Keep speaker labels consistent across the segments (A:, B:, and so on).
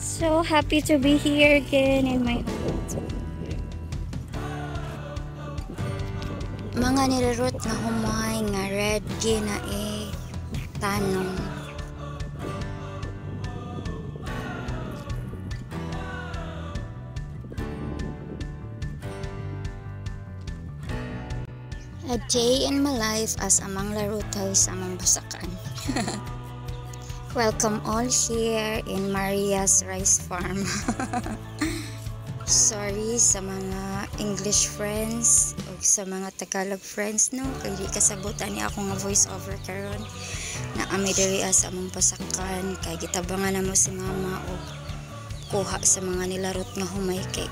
A: So happy to be here again in my home.
B: Mga nilirot nga humay nga red gina tanong. A day in my life as amang larutay sa amang basakan. Welcome all here in Maria's Rice Farm. Sorry sa mga English friends o sa mga Tagalog friends no kay di kasabutan ni ako nga voice over karon na ami diri sa among basakan kay gitabangan namo si mama o kuha sa mga nilarot nga humay kay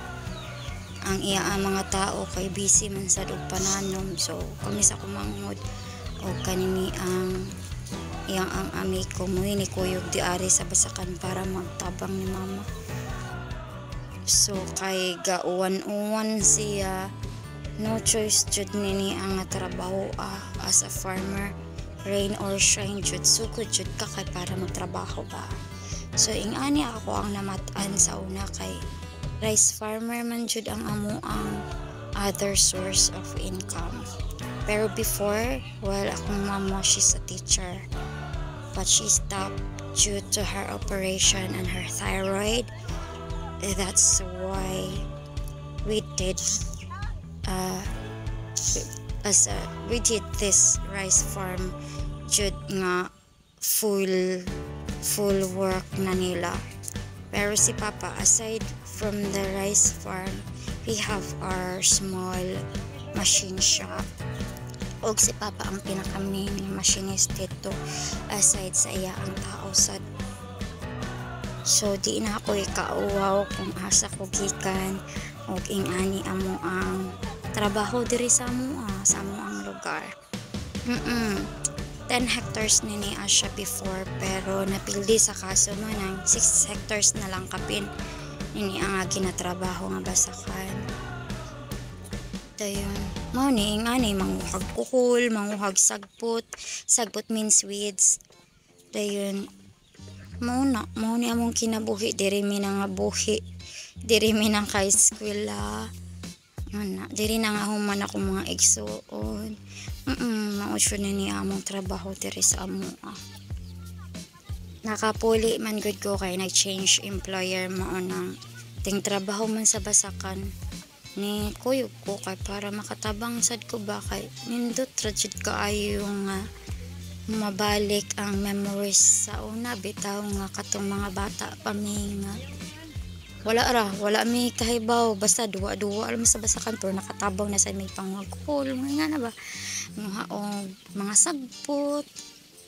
B: ang iya ang mga tao kay busy man sad og pananom, so kami sa kumangod o kanini ang iyang ang ami ko muhi ni kuyog di ari sa basakan para magtabang ni mama. So kay gauwan-uwan siya, no choice jud nini ang trabaho as a farmer, rain or shine jud sugod jud ka kay para magtrabaho ba. So ingani ako ang namatan sa una kay rice farmer man jud ang amo ang other source of income. Pero before, well, akong mama, she's a teacher. But she stopped due to her operation and her thyroid. That's why we did we did this rice farm jud nga full work na nila. Pero si Papa, aside from the rice farm, we have our small machine shop. Og si Papa ang pinaka-main machinist dito aside sa iya ang tao sad. So di na ako ikauwaw kung asa ko gikan og ingani amo ang trabaho diri sa amo ang lugar. 10 hectares nini asya before pero napildi sa kaso mo ng 6 hectares na lang kapin nini ang ginatrabaho nga basakan. Dayon mao ni ingani manguhag kukul, manguhag sagbot means weeds. Dayon mao ni among kinabuhi diri mi nga buhi diri mi nang kay eskwela diri na nga human ako mga igsuon. Mao siya ni among trabaho diri sa amo. Nakapuli man gud ko kay nag-change employer mao nang ting trabaho man sa basakan ni kuyog ko kay para makatabang sad ko ba kay nindot traged kaayo nga mabalik ang memories sa una bitaw nga katong mga bata pa mi nga wala mi kahibaw basta duwa alam sa basakan pero nakatabaw na sa may pangagkul nga na ba mga sagbot.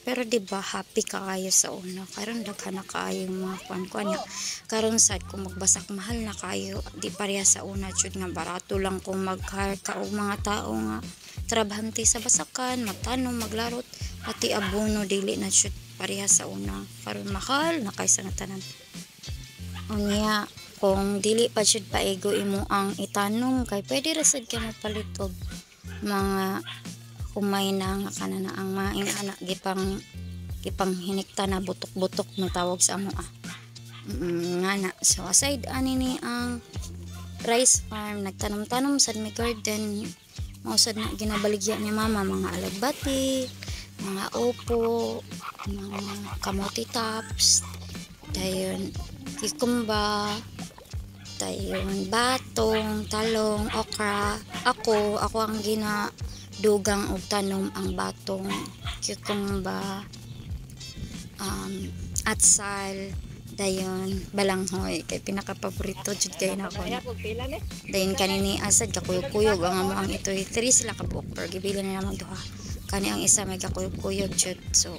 B: Pero di ba happy ka kayo sa una karon daghan na kayo mga kuan niya karon sad kung magbasak mahal na kayo di pareha sa una jud nga barato lang kung mag-hire ka og mga tao nga trabahante sa basakan magtanom maglarot pati abono dili na jud pareha sa una karon mahal na kay sa tanan. Unya kung dili pa jud paego imo ang itanong kay pwede ra sad ka mapalit og mga kumay na nga kanana ang maing anak gipang hinikta na butok-butok no tawag sa amo nga na. So aside ani ni ang rice farm nagtanom-tanom sad may garden mao sad na ginabaligya ni mama mga alagbati, mga upo, mga kamote tops, dayon kikumba, dayon batong, talong, okra. Ako ang dugang og tanom ang batong, cucumber, atsal, dayon balanghoy kay pinaka-paborito jud kay nako. Dayon kanini asad kakuyog-kuyog ang amo ang itoy 3 sila ka buok pero gibili na naman duha. Kani ang isa may kakuyog-kuyog jud so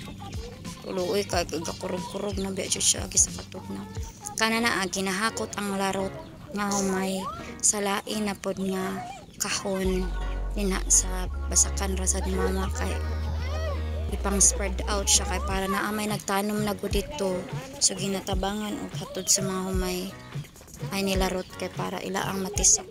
B: tuloy kay gakurog-kurog na biya jud siya sa katugnaw. Kana na ginahakot ang larot nga humay sa lain na pod nga kahon nina sa basakan ra sa ni mama kay ipang spread out siya kay para naamay nagtanom na gud dito so ginatabangan og hatod sa mga humay ay nilarot kay para ila ang matisok.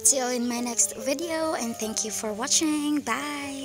B: See you in my next video and thank you for watching. Bye.